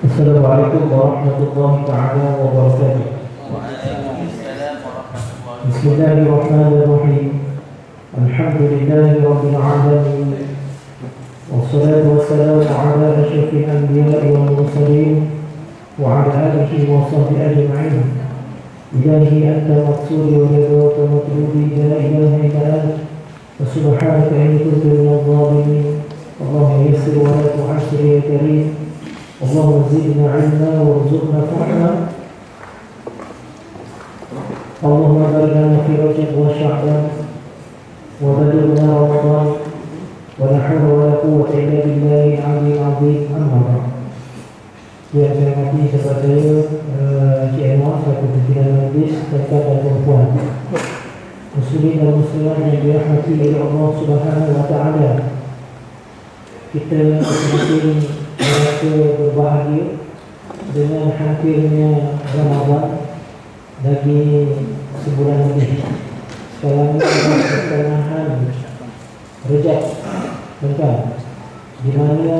Assalamualaikum warahmatullahi taala wabarakatuh. Waalaikumsalam warahmatullahi wabarakatuh. Bismillahirrahmanirrahim. Alhamdulillahi rabbil alamin. Wassalatu wassalamu ala asyrafil anbiya'i wal mursalin wa ala alihi wa sahbihi ajma'in. Ilahi anta maqsudi wa ridwaka matlubi la ilaha illa anta wa subhanaka inni kuntu minadh dhalimin. Allahumma yassir wa la tu'assir ya karim. اللهم زدنا علما وارزقنا فهما. اللهم بارك لنا في رجب وشعبان وبلغنا رمضان ولا حول ولا قوة إلا بالله العلي العظيم. أما بعد. Ya, saya mati kepada Cik Anwar selaku pimpinan majlis tuan-tuan dan puan-puan, muslimin dan muslimat yang dirahmati oleh Allah Subhanahu wa taala. Kita semakin merasa berbahagia dengan hampirnya Ramadan lagi sebulan lebih. Sekarang ini adalah pertengahan Rejab, bukan? Di mana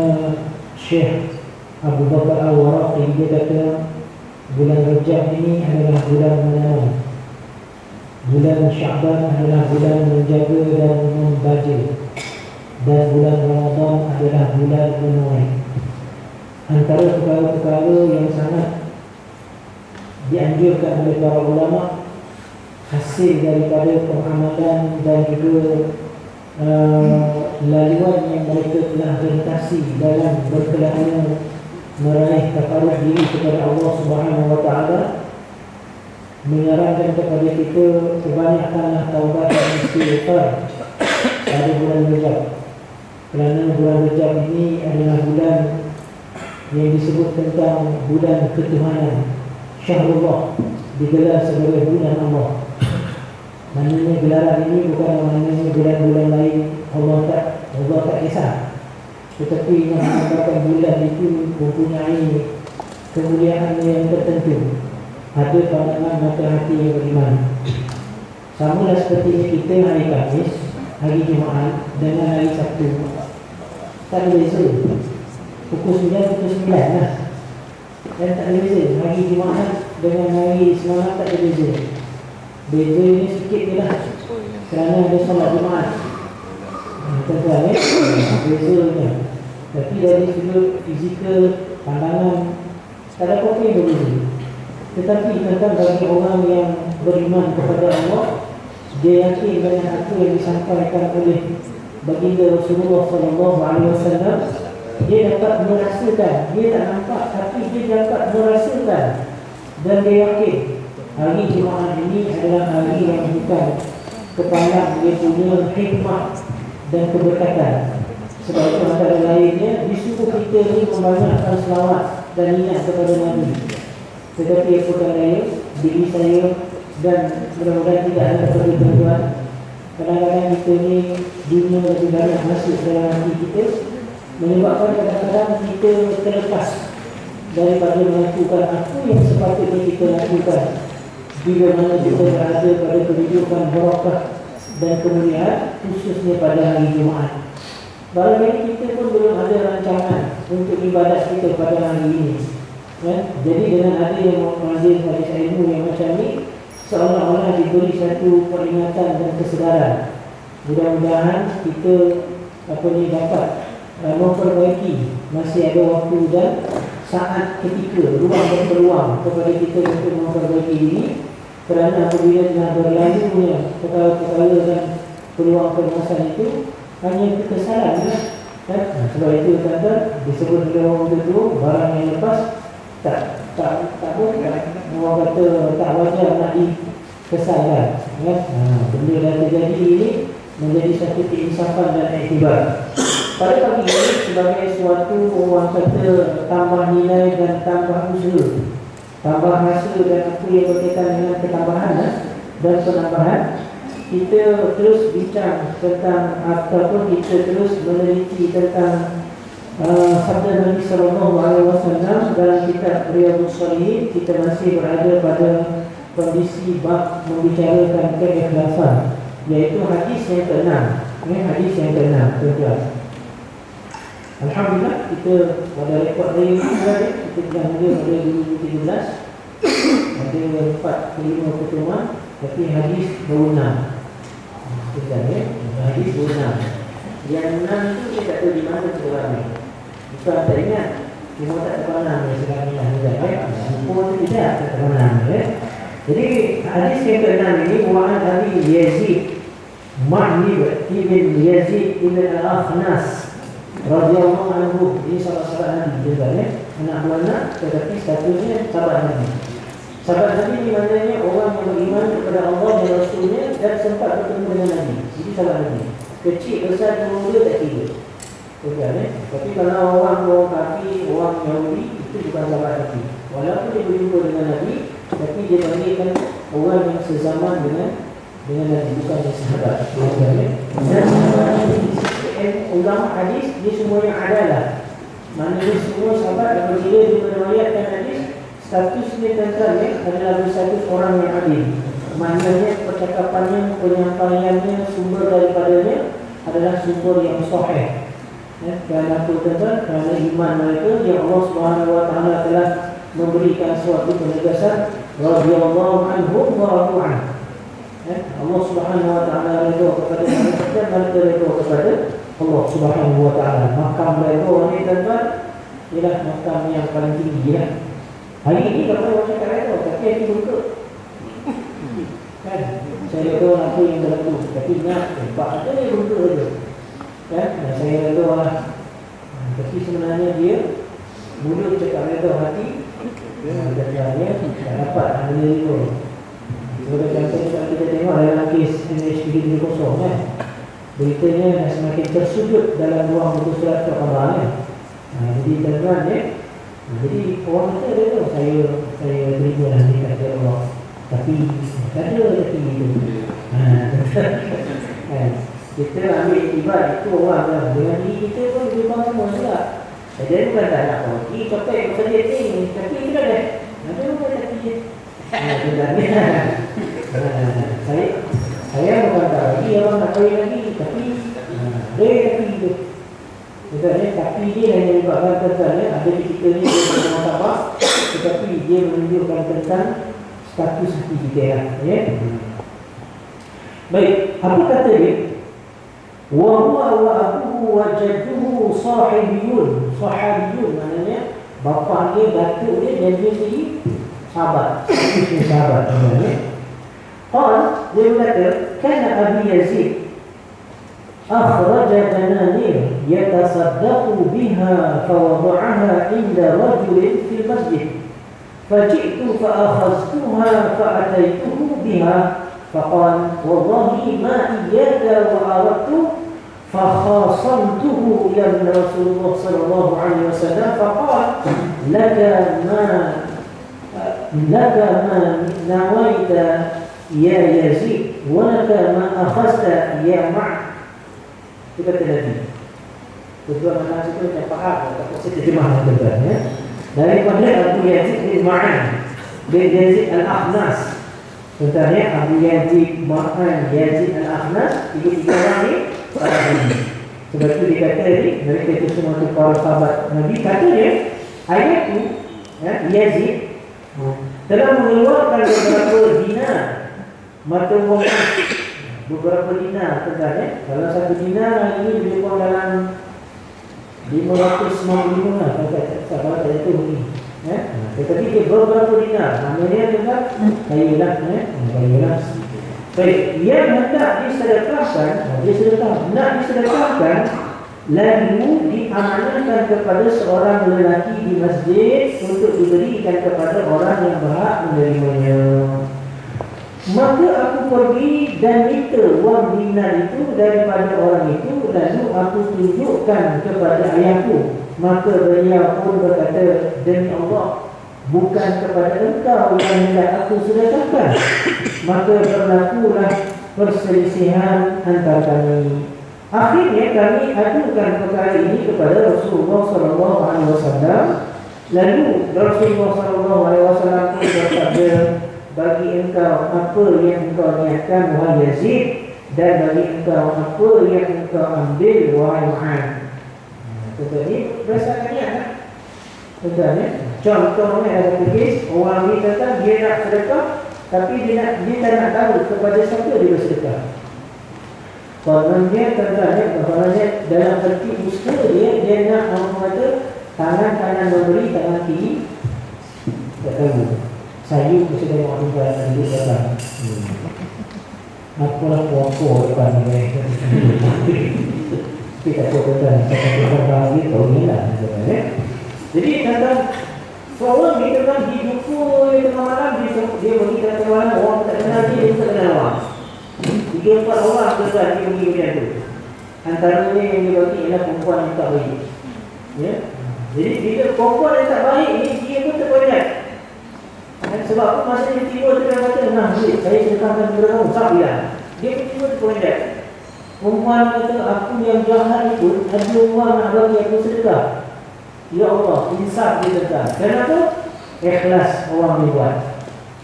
Syekh Abu Bakar Al-Waraqi dia kata bulan Rejab ini adalah bulan menanam, bulan Sya'ban adalah bulan menjaga dan membaca, dan bulan Ramadan adalah bulan menuai. Antara perkara-perkara yang sangat dianjurkan oleh para ulama, hasil daripada pengamalan dan juga laluan yang mereka telah rentasi dalam berkelana meraih takarruf diri kepada Allah Subhanahu wa taala, menyarankan kepada kita kebanyakanlah taubat dan istighfar pada bulan Rejab. Kerana bulan Rejab ini adalah bulan yang disebut tentang bulan ketuhanan, Syahrullah, digelar sebagai bulan Allah. Maknanya gelaran ini bukan maknanya bulan-bulan lain Allah tak kisah, tetapi menamakan bulan itu mempunyai kemuliaan yang tertentu. Ada pandangan mata hati yang beriman. Sama lah seperti kita hari Khamis, hari Jumaat dengan hari Sabtu, tak ada beza. Pukul 9, pukul 9 lah. Dan tak ada beza. Hari Jumaat dengan hari semalam tak ada beza. Beza ni sikit je lah, kerana ada solat Jumaat. Tuan-tuan, bezanya. Tapi dari sudut fizikal, pandangan, tak ada apa-apa yang berbeza. Tetapi tentang bagi orang yang beriman kepada Allah, dia yakin dengan apa yang disampaikan oleh baginda Rasulullah SAW. Dia dapat merasakan, dia tak nampak tapi dia dapat merasakan, dan dia yakin hari Jumaat ini adalah hari yang bukan kepala, dia punya hikmah dan keberkatan. Sebab itu antara lainnya disuruh kita ni membanyakkan selawat dan ingat kepada Nabi. Tetapi apakah daya diri saya dan mudah-mudahan tidak ada kepada tuan-tuan, kadang-kadang kita ni dunia lebih banyak masuk dalam hati kita, menyebabkan kadang-kadang kita terlepas daripada melakukan apa yang sepatutnya kita lakukan bila mana kita berada pada kehidupan barakah dan kemuliaan, khususnya pada hari Jumaat. Barangkali kita pun belum ada rancangan untuk ibadat kita pada hari ini, ya? Jadi dengan ada yang mengajar hadis ilmu yang macam ni, seolah-olah diberi satu peringatan dan kesedaran. Mudah-mudahan kita dapat memperbaiki, masih ada waktu dan saat, ketika, ruang dan peluang kepada kita untuk memperbaiki diri. Kerana apabila telah berlalunya perkara-perkara dan peluang permasalahan itu, hanya kekesalan kan? Sebab itu kata disebut oleh orang itu barang yang lepas tak pun orang kata tak wajar nak dikesalkan, kan? Benda dah terjadi ini menjadi satu keinsafan dan iktibar. Pada pagi ini sebagai suatu orang kata tambah nilai dan tambah usaha, tambah rasa dan apa yang berkaitan dengan ketambahan dan penambahan, kita terus bincang tentang ataupun kita terus meneliti tentang sabda Nabi SAW dalam kitab Riyadhus Shalihin. Kita masih berada pada kondisi bab membicarakan keikhlasan, iaitu hadis yang ke-6. Hadis yang ke-6, tuan-tuan. Alhamdulillah kita pada rekod dari kita dah mula pada 2013 ada 4-5 pertemuan, tapi hadis baru 6. Hadis baru 6. Yang 6 itu kita tak tahu di mana sekarang ni. Bukan tak ingat, cuma tak terkenal sekarang ni lah. Semua tu tidak terkenal. Jadi hadis yang ke-6 ini Wa'an Abi Yazid Ma'nib ibn Yazid ibn Al-Akhnas radhiyallahu anhu. Ini sahabat-sahabat Nabi juga anak buah tetapi statusnya sahabat Nabi. Sahabat Nabi ini maknanya orang yang beriman kepada Allah dan Rasulnya dan sempat bertemu dengan Nabi. Jadi sahabat Nabi. Kecil besar muda tak kira. Tapi kalau orang kafir, orang Yahudi, itu bukan sahabat Nabi. Walaupun dia berjumpa dengan Nabi, tapi dia panggilkan orang yang sezaman dengan Nabi, bukan yang sahabat. Dan ulama hadis dia semua yang adalah. Maknanya semua sahabat apabila dia meriwayatkan hadis, statusnya tentang adalah berstatus orang yang adil. Maknanya percakapannya, penyampaiannya, sumber daripadanya adalah sumber yang sahih. Kerana apa tuan-tuan? Kerana iman mereka yang Allah Subhanahu Wa Taala telah memberikan suatu penegasan radhiyallahu anhum wa radu anhu. Allah Subhanahu Wa Taala redha kepada mereka dan mereka redha kepada Allah Subhanahu Wa Taala. Makam redha ni tuan-tuan ialah makam yang paling tinggi ya. Hari ini kalau orang cakap redha tapi hati buka. Kan? Saya redha apa yang berlaku, tapi ingat tempat ada yang buka saja. Kan? Saya redha lah. Tapi sebenarnya dia mulut cakap redha hati dia tak dapat benda itu. Sebagai contoh kalau kita tengok dalam kes NHPD 3.0 kan, beritanya dah semakin tersudut dalam ruang buku surat khabar kan. Jadi tuan-tuan jadi orang kata dia tahu saya terima lah ni kata Allah. Tapi tak ada tapi itu. Kan? Kita ambil iktibar itu orang lah. Dengan diri kita pun dia bang semua juga. Jadi bukan tak nak pergi sampai pasal dia ni, tapi kita dah ada bukan tapi dia. Saya bukan tak lagi orang nak pergi lagi, tapi dia tapi itu. Sebenarnya tapi dia hanya menyebabkan tentang ada di kita ni dia bermasalah sabar, tetapi dia menunjukkan tentang status hati kita ya. Baik, apa kata dia? Wa huwa wa abuhu wa jadduhu sahibiyun. Sahabiyun maknanya bapa dia, datuk dia dan dia sendiri sahabat. Sahabat namanya. Dia berkata, kana Abi Yazid akhraja dananir yatasaddaqu biha fawada'aha inda rajulin fil masjid. Faji'tu fa'akhaztuha fa'ataituhu biha فقال والله ما إياك وأردت فخاصمته إلى رسول الله صلى الله عليه وسلم فقال لك ما نويت يا يزيد ولك ما أخذت يا معد. Kita terjadi kedua mana itu yang faham atau terjemah ya. Daripada Abu Yazid bin Ma'an bin Yazid Al-Akhnas. Sebenarnya Abu Yazid Ma'an Yazid Al-Akhnas, tiga orang ni para Nabi. Sebab itu dikata ni, mereka itu semua itu para sahabat Nabi. Katanya ayat itu Yazid telah mengeluarkan beberapa dinar mata wang, beberapa dinar sebenarnya. Kalau satu dinar hari ini lebih kurang dalam 595 lah. Kalau tak jatuh ni tetapi dia beberapa dinar. Namanya juga kayalah kayalah. Baik, yang hendak disedekahkan, nak disedekahkan, lalu diamanahkan kepada seorang lelaki di masjid untuk diberikan kepada orang yang berhak menerimanya. Maka aku pergi dan minta wang dinar itu daripada orang itu, lalu aku tunjukkan kepada ayahku. Maka beliau pun berkata, demi Allah, bukan kepada engkau yang hendak aku sedekahkan. Maka berlakulah perselisihan antara kami. Akhirnya kami adukan perkara ini kepada Rasulullah SAW. Lalu Rasulullah SAW pun bersabda, bagi engkau apa yang engkau niatkan wahai Yazid, dan bagi engkau apa yang engkau ambil wahai Mu'ad. Tuan-tuan ni berdasarkan niat kan? Tuan-tuan ya. Contohnya ada kes orang ni kata dia nak sedekah, tapi dia tak nak tahu kepada siapa dia bersedekah. Kononnya tuan-tuan ya, kononnya dalam erti usaha dia nak orang kata tangan kanan memberi, tangan kiri tak tahu. Sayur mesti tengok orang tua dia datang. Apalah puak-puak depan ni. Tapi tak apa tuan-tuan, saya akan bahagia tahu ni lah. Jadi tuan-tuan, seorang ni tuan-tuan hidupku tengah malam, dia pergi ke tengah malam, orang tak kenal dia tak kenal orang. 3-4 orang tuan-tuan dia pergi macam tu. Antaranya yang dia bagi ialah perempuan yang tak baik. Ya? Jadi bila perempuan yang tak baik ni, dia pun terperanjat. Sebab apa masa dia tiba dia kata, nah duit, saya sedekahkan kepada kamu, tak bilang. Dia pun tiba terperanjat. Perempuan kata, aku yang jahat itu, ada orang nak bagi aku sedekah. Ya Allah, insaf dia sedekah. Kenapa? Ikhlas orang dia buat.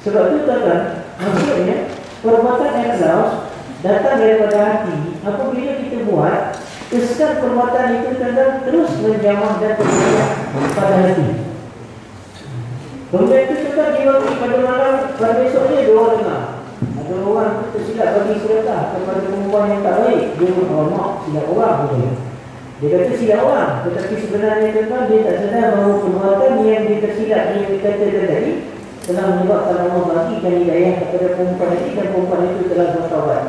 Sebab tu tuan-tuan, maksudnya perbuatan ikhlas datang daripada hati. Apabila kita buat, kesan perbuatan itu tuan-tuan terus menjamah dan terjamah pada hati. Kemudian itu tuan-tuan dia bagi pada malam, pada besoknya dia orang dengar. Ada orang tu tersilap bagi sedekah kepada perempuan yang tak baik. Dia pun hormat silap orang betul. Dia kata silap orang, tetapi sebenarnya tuan-tuan dia tak sedar bahawa perbuatan yang dia tersilap yang dikatakan tadi telah menyebabkan Allah bagikan hidayah kepada perempuan ini dan perempuan itu telah bertaubat.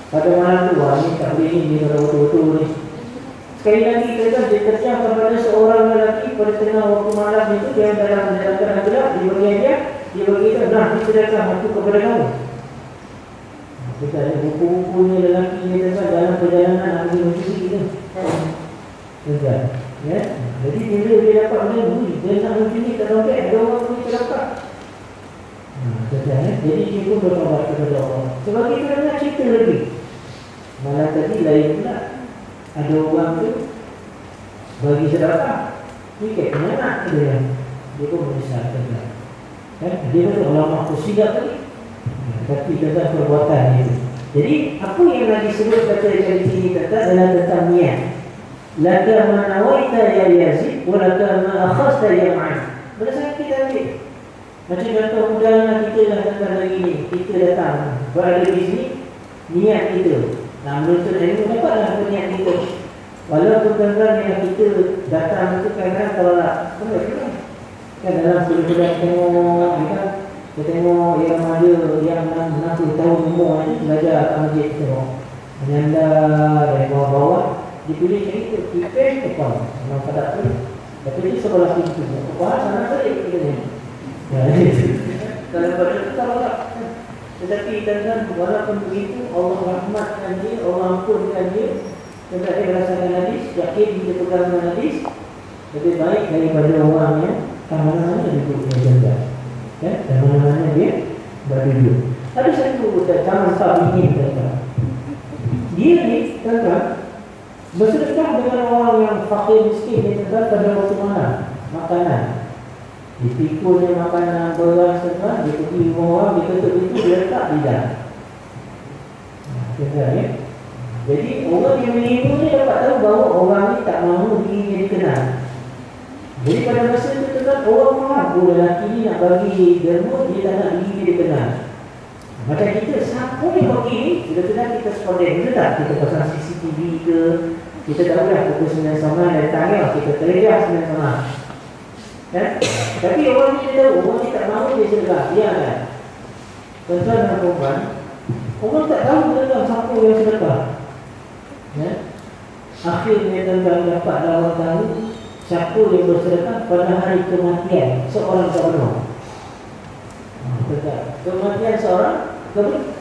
Pada malam tu, wah ni tak boleh ni, dia betul-betul ni. Sekali lagi tuan-tuan, dia tercahkan pada seorang lelaki pada tengah waktu malam itu, dia dalam menjalankan gelap, dia berkata, nah disedekah aku kepada kamu. Kita ada buku-bukunya lelaki ni tuan-tuan dalam perjalanan nak pergi masjid kita. Tuan-tuan, ya. Jadi bila dia dapat benda ni, dia nak masjid ni tak sampai ada orang ni terdapat. Tuan-tuan, ya. Jadi dia pun bertaubat kepada Allah. Sebab kita nak cerita lagi. Malah tadi lain pula. Ada orang tu bagi sedekah. Ni kayak penyanak dia pun menyesal tuan-tuan. Kan? Dia betul ulama tu silap tadi. Tapi tentang perbuatan itu. Jadi apa yang lagi sebut kata dari sini kata adalah tentang niat. Laka ma nawaita ya Yazid wa laka ma akhasta ya Ma'an. Berdasarkan kita ambil. Macam contoh mudahnya kita lah tentang lagi ni. Kita datang berada di sini, niat kita. Nah, menuntut ilmu dapatlah niat kita. Walaupun tuan-tuan yang kita datang itu kadang-kadang tolak. Kan dalam bulan-bulan tengok kan, kita tengok yang ada yang 60 tahun umur ni belajar kat masjid tengok menyandar dari bawah-bawah dipilih macam itu, dipilih depan memang padat tu. Tapi dia sebelah pintu wah sana balik kita ni. Kalau pada tu tak. Tetapi tuan-tuan walaupun begitu Allah rahmatkan dia, Allah ampunkan dia. Sebab dia berdasarkan hadis, yakin dia pegang dengan hadis lebih baik daripada orang yang mana-mana dia duduk dia ya, dan mana-mana dia berduduk. Ada satu zaman tabi'in tuan-tuan. Dia ni tuan-tuan bersedekah dengan orang yang fakir miskin ni tuan-tuan pada waktu mana makanan. Dipikulnya makanan beras tuan-tuan, dia pergi rumah orang, dia ketuk itu, dia letak di dalam. Tuan-tuan ya. Jadi orang yang menipu ni dapat tahu bahawa orang ni tak mahu dirinya dikenal. Jadi pada masa itu tuan-tuan orang faham lelaki ni nak bagi derma, dia tak nak diri dia dikenal. Macam kita, siapa yang bagi ni? Sudah kita sepandai. Betul tak? Kita pasang CCTV ke, kita tahu lah pukul 9 sama dan tanya, kita terlejar 9 sama. Kan? Tapi orang ni dia tahu, orang ni tak mahu dia sedekah. Dia kan? Tuan-tuan dan perempuan, orang tak tahu tentang siapa yang sedekah. Ya? Akhirnya tuan-tuan dapat orang tahu siapa yang bersedekah pada hari kematian seorang gubernur. Kematian seorang gubernur.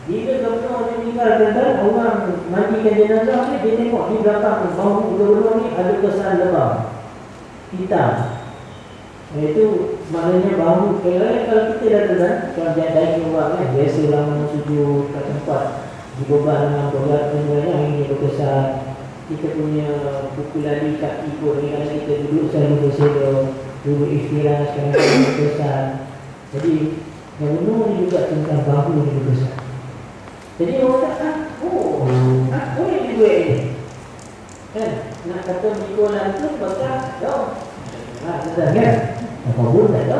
Bila gubernur ni meninggal tuan-tuan, orang mandikan jenazah ni, dia tengok di belakang bahu gubernur ni ada kesan lebam hitam. Iaitu maknanya bahu. Kalau kita dah tuan, kalau jadai orang kan, biasa orang sujud kat tempat dibeban dengan berat dan banyak ini berkesan. Kita punya pukulan di kaki pun ni, kalau kita duduk selalu bersedia, duduk istirahat sekarang berkesan. Jadi yang benar ni juga tentang bahu ni berkesan. Jadi orang tak oh yang dibuat ni kan. nak kata mikul langsung bakal tak ada kan? Apa pun tak ada.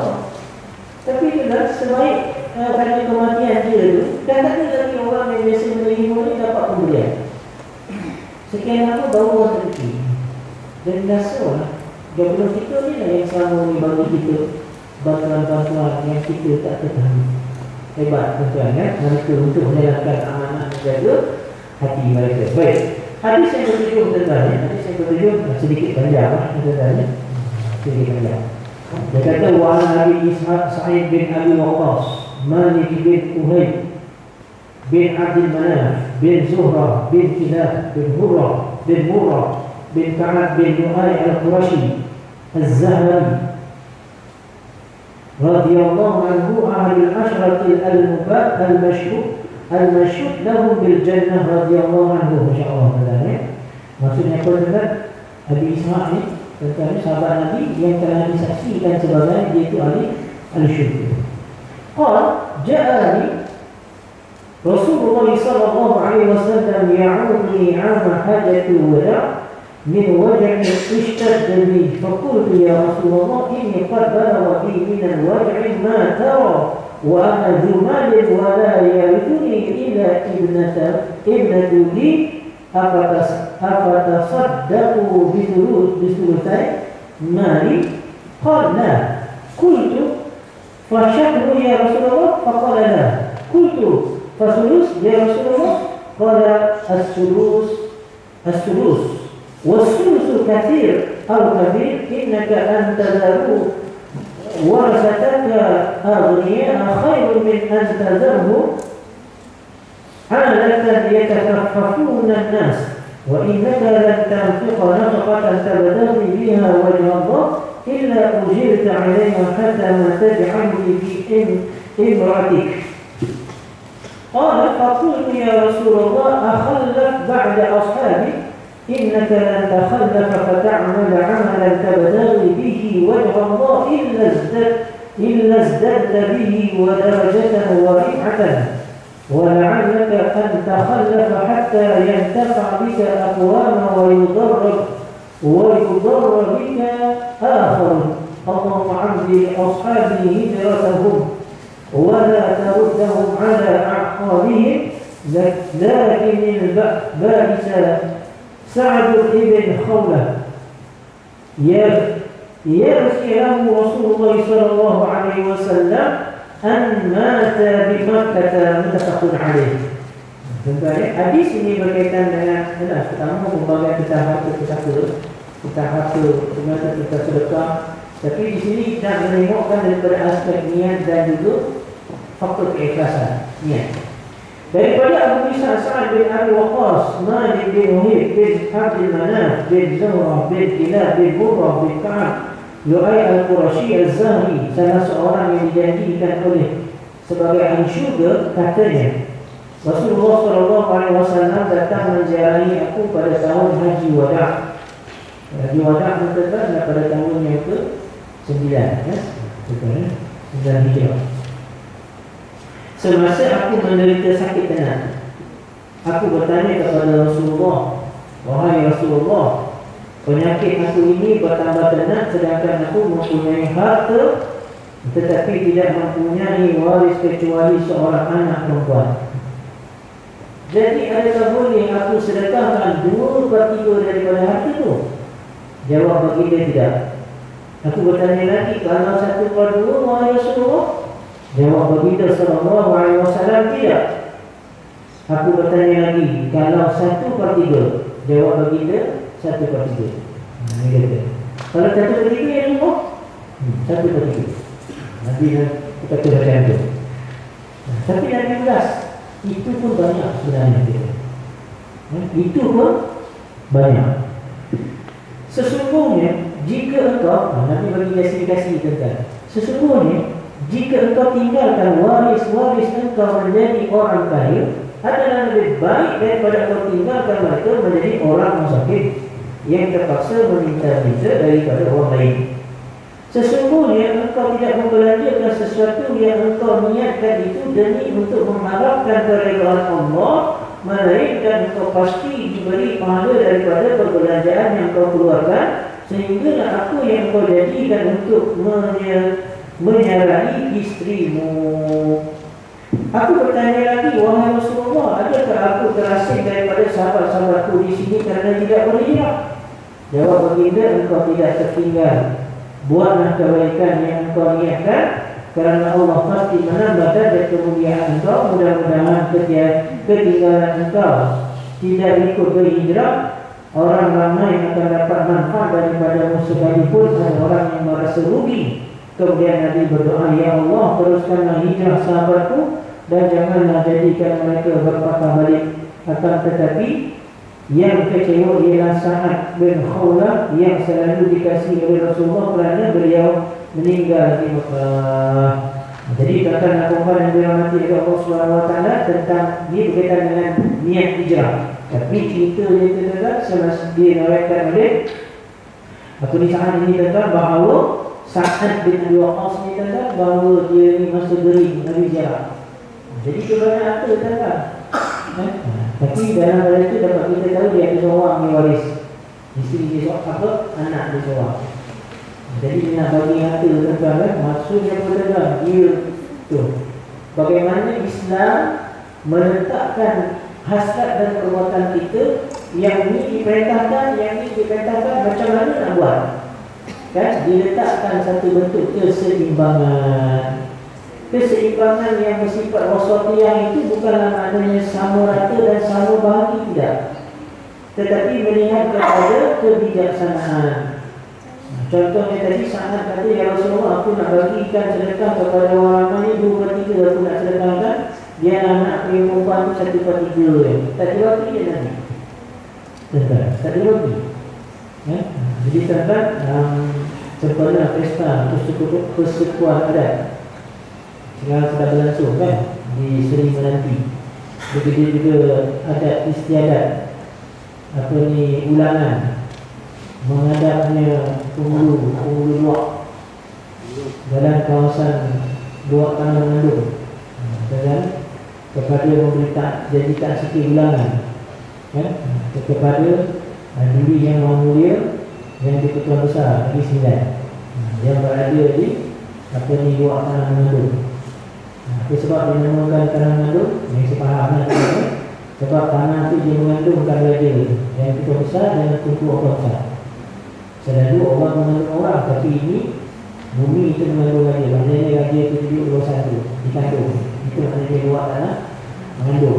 Tapi itulah sebaik pada kematian dia tu, dan tak ada lagi orang yang biasa menerima ni dapat pemberian. Sekian lama baru orang terfikir. Dan rasalah gabungan kita ni lah yang selama ni bagi kita bantuan-bantuan yang kita tak ketahui. Hebat tuan-tuan kan? Mereka untuk menjalankan amanah menjaga hati mereka. Baik, hadis yang ketujuh tuan-tuan, hadis yang ketujuh sedikit panjang tuan-tuan, sedikit panjang. Dia kata wa Nabi Ishaq Sa'id bin Abi Waqqas, Malik bin Uhayb bin Abdul Manaf bin Zuhra bin Kilab bin Hurrah bin Murrah bin Ka'ab bin Lu'ay al-Qurashi al-Zahari radhiyallahu anhu ahli al-ashrati al-mubad al-mashhud lahum bil jannah radhiyallahu anhu. Masyaallah. Maksudnya apa tuan? Abi Ishaq ni tentang sahabat Nabi yang telah disaksikan sebagai dia itu ahli al-syurga. Qala ja'ani Rasulullah sallallahu alaihi wasallam ya'udni 'ama hajatul wada' min waj'in ishtadda bi faqultu ya Rasulullah inni qad balagha bi min al-waj'i ma tara wa ana dhu malin wa la yarithuni illa ibnatu li أفتصدقوا بثلثي مالي قال لا قلت فشهر يا رسول الله فقال لا قلت فثلث يا رسول الله قال الثلث والثلث كثير أو كبير إنك أن تذروا ورثتك أغنياء خير من أن تذرهم عالة يتكففون الناس وإنك لن تنفق نفقة تبتغي بها وجه الله إلا أجرت عليها حتى ما تجعل في امرأتك. قال فقلت يا رسول الله أخلف بعد أصحابي إنك لن تخلف فتعمل عملا تبتغي به وجه الله إلا ازددت به ودرجة ورفعة ولعلك أن تخلف حتى ينتفع بك أقوام ويضر بك آخر. اللهم عبد لأصحابي هجرتهم ولا تردهم على أعقابهم. لكن البائس سعد بن خولة يرثي له رسول الله صلى الله عليه وسلم an mata bi Makkah muttafaqun alaih. Sebenarnya hadis ini berkaitan dengan pertama pembagian kita harta ternyata kita sedekah. Tapi di sini kita menengokkan daripada aspek niat dan juga faktor keikhlasan niat. Daripada Abu Ishaq Sa'ad bin Abi Waqqas, Malik bin Uhayb bin Abdul Manaf bin Zuhra bin Kilab bin Murrah bin Ka'ab Lu'ay al-Qurashi al-Zahri, salah seorang yang dijanjikan oleh sebagai ahli syurga, katanya Rasulullah SAW datang menziarahi aku pada tahun Haji Wada'. Haji Wada' menetapkan pada tahun yang ke-9 9 Hijrah. Semasa aku menderita sakit tenat, aku bertanya kepada Rasulullah, wahai Rasulullah, penyakit aku ini bertambah tenat sedangkan aku mempunyai harta tetapi tidak mempunyai waris kecuali seorang anak perempuan. Jadi adakah boleh aku sedekahkan 2/3 daripada harta itu? Jawab baginda tidak. Aku bertanya lagi, kalau 1/2 wahai Rasulullah? Jawab baginda sallallahu alaihi wasallam tidak. Aku bertanya lagi, kalau 1/3? Jawab baginda 1/3. Ini kata. Kalau 1/3 yang lima, 1/3. Nabi kita macam tu. Tapi Nabi belas, itu pun banyak sebenarnya kita. Itu pun banyak. Sesungguhnya jika engkau, Nabi bagi klasifikasi tentang sesungguhnya jika engkau tinggalkan waris-waris engkau menjadi orang kaya, adalah lebih baik daripada engkau tinggalkan mereka menjadi orang musafir yang terpaksa meminta-minta daripada orang lain. Sesungguhnya engkau tidak membelanjakan sesuatu yang engkau niatkan itu demi untuk mengharapkan keredaan Allah, melainkan engkau pasti diberi pahala daripada perbelanjaan yang kau keluarkan, sehingga aku yang kau jadikan untuk menyarai istrimu. Aku bertanya lagi, wahai Rasulullah, adakah aku terasing daripada sahabat-sahabatku di sini kerana tidak berhijrah? Jawab baginda, engkau tidak tertinggal. Buatlah kebaikan yang engkau niatkan, kerana Allah pasti menambah darjat kemuliaan engkau. Mudah-mudahan ketinggalan engkau tidak ikut berhijrah, orang ramai akan dapat manfaat daripadamu sekalipun ada orang yang merasa rugi. Kemudian Nabi berdoa, ya Allah, teruskanlah hijrah sahabatku dan janganlah jadikan mereka berpatah balik. Akan tetapi yang kecewa ialah Sa'ad bin Khawlah yang selalu dikasihi oleh Rasulullah kerana beliau meninggal di Mekah. Jadi tuan-tuan dan puan yang dirahmati oleh Allah SWT tentang ini berkaitan dengan niat hijrah. Tapi cerita dia tuan-tuan semasa diriwayatkan oleh Sa'ad ini tuan-tuan bahawa Sa'ad bin Abi Waqqas ni tuan-tuan bahawa dia ni masa gering Nabi ziarah. Jadi kebanyakan apa tuan-tuan? Tapi dalam hal itu dapat kita tahu dia ada seorang yang waris. Isteri dia seorang apa? Anak dia seorang. Jadi dia nak bagi harta tuan-tuan, maksudnya apa tuan-tuan? Dia tu bagaimana Islam meletakkan hasrat dan perbuatan kita, yang ni diperintahkan, yang ni diperintahkan, macam mana nak buat? Kan? Diletakkan satu bentuk keseimbangan. Keseimbangan yang bersifat wasatiyah itu bukanlah maknanya sama rata dan sama bahagi, tidak. Tetapi melihat kepada kebijaksanaan. Contohnya tadi Sa'ad kata, ya Rasulullah, aku nak bagikan sedekah kepada orang ramai 2/3 aku nak sedekahkan. Dia anak perempuan tu 1/3. Tak dibagi dia nanti. Tak dibagi. Jadi tuan-tuan, sempena pesta persekutuan adat sekarang sedang berlangsung kan di Seri Menanti. Begitu juga adat istiadat ulangan menghadapnya penghulu luak dalam kawasan luak tanah mengandung dan kepada memberi jadi tak sikit ulangan kepada duri yang mulia yang di-Pertuan Besar Negeri Sembilan yang berada di luak tanah mengandung. Sebab dia menamakan tanah mengandung, yang saya faham sebab tanah itu dia mengandungkan raja yang Pertuan Besar dan Tunku Allah Besar. Selalu orang mengandung orang, tapi ini bumi itu mengandung raja. Maksudnya raja itu duduk luar satu, dikandung. Itu maknanya luak tanah mengandung.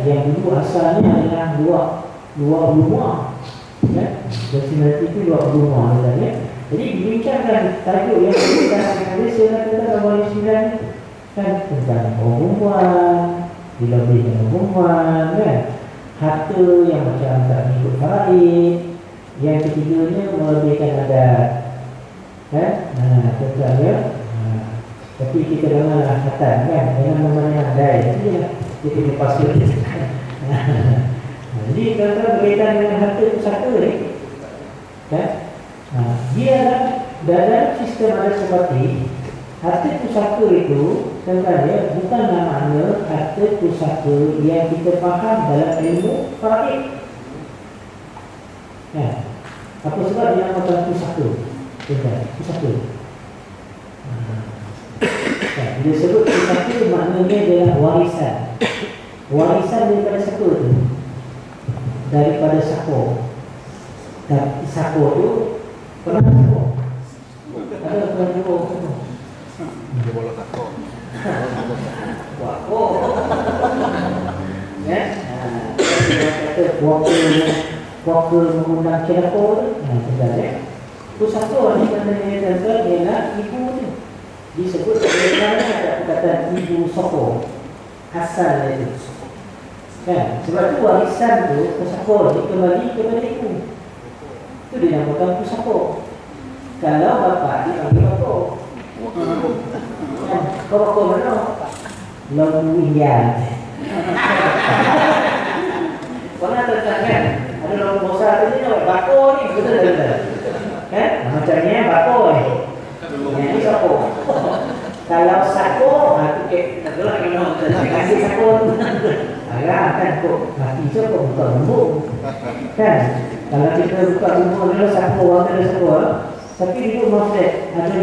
Yang dulu asalnya adalah luak rumah. Bersinati itu luak rumah. Jadi dibincangkan tajuk yang berkaitan dengan Malaysia tentang Awal 9 kan tentang perempuan, dilebihkan perempuan kan, harta yang macam tak mengikut faraid, yang ketiganya melebihkan adat kan. Tentang tapi kita dengarlah khatan kan, dengan nama-nama andai kita lepas tu. Jadi kalau berkaitan dengan harta pusaka ni kan, dia dalam sistem ada seperti harta pusaka itu sebenarnya bukanlah makna harta pusaka yang kita faham dalam ilmu faraid. Apa sebab dia namakan pusaka? Pusaka. Bila sebut pusaka maknanya adalah warisan. Warisan daripada siapa tu? Daripada sako. Dan sako tu pernah sako. Ada pernah sako. Dia bola takut. Wako. Kata wako mengundang celako tu. Sebenarnya pusaka ni katanya ialah ibu tu. Disebut sebenarnya ada perkataan ibu soko. Asal dia tu. Kan? Sebab tu warisan tu pusaka ni kembali kepada ibu. Itu dinamakan pusaka. Kalau bapa dipanggil bapa. Kau mana? Lalu Indian. Kau nak tentang kan? Ada lalu besar tadi nak bako ni betul-betul. Kan? Macamnya bako ni. Ini sako. Kalau sako, tu ke tak gelak kena kasih sako. Agak kan kok mati je kok buka bumbung. Kan? Kalau kita buka bumbung dulu satu orang ada semua. Tapi di rumah flat ada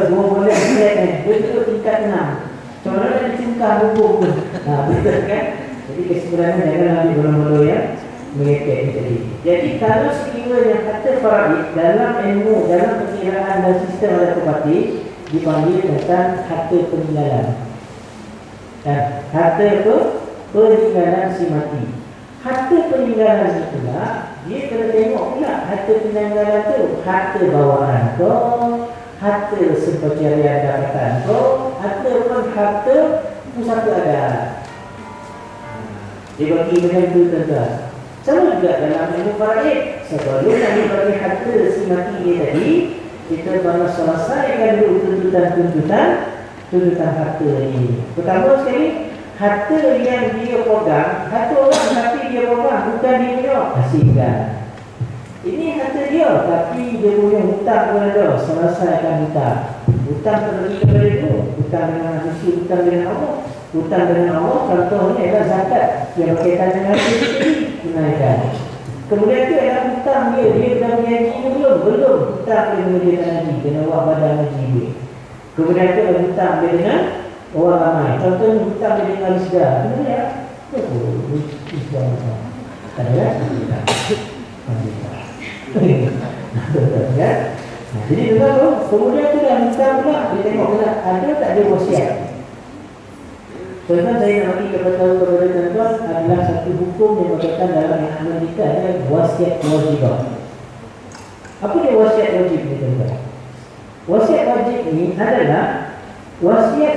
dua boleh flat kan. Betul tingkat 6. Contohnya ada tingkat bumbung tu. Betul kan? Jadi kesimpulannya jangan ambil bola-bola yang mengekek tadi. Jadi kalau sekiranya kata faraid dalam ilmu, dalam perkiraan dan sistem matematik dipanggil tentang harta peninggalan. Dan harta itu peninggalan si mati. Harta peninggalan itulah dia kena tengok pula harta peninggalan tu harta bawaan tu, harta sepencarian dapatan tu, ataupun harta pusaka adat. Dia bagi macam tu tuan-tuan. Sama juga dalam ilmu faraid. Sebelum nak bagi harta si mati dia tadi, kita baru selesaikan dulu tuntutan harta ini. Pertama sekali, harta yang dia pegang, harta orang tapi dia pegang, bukan dia punya. Asingkan. Ini harta dia, tapi dia punya hutang kepada dia. Selesaikan hutang. Hutang terbagi kepada dia. Hutang dengan manusia, hutang dengan Allah. Hutang dengan Allah, contohnya adalah zakat yang berkaitan dengan harta sendiri. Tunaikan. Kemudian itu adalah hutang dia dah berjanji ke belum? Belum. Hutang dia mengerjakan haji, kena buat badan haji dia. Kemudian itu adalah hutang dia dengan orang ramai. Contohnya hutang dia dengan Rizda. Kenapa ya? Rizda macam. Tak ada kan? Alhamdulillah. Jadi dengar tu, kemudian itu dah hutang pula, dia tengok pula ada tak ada wasiat. Contoh saya nak bagi kepada tuan-tuan adalah satu hukum yang berkaitan dalam yang Amerika adalah wasiat wajibah. Apa dia wasiat wajib ni tuan-tuan? Wasiat wajib ni adalah wasiat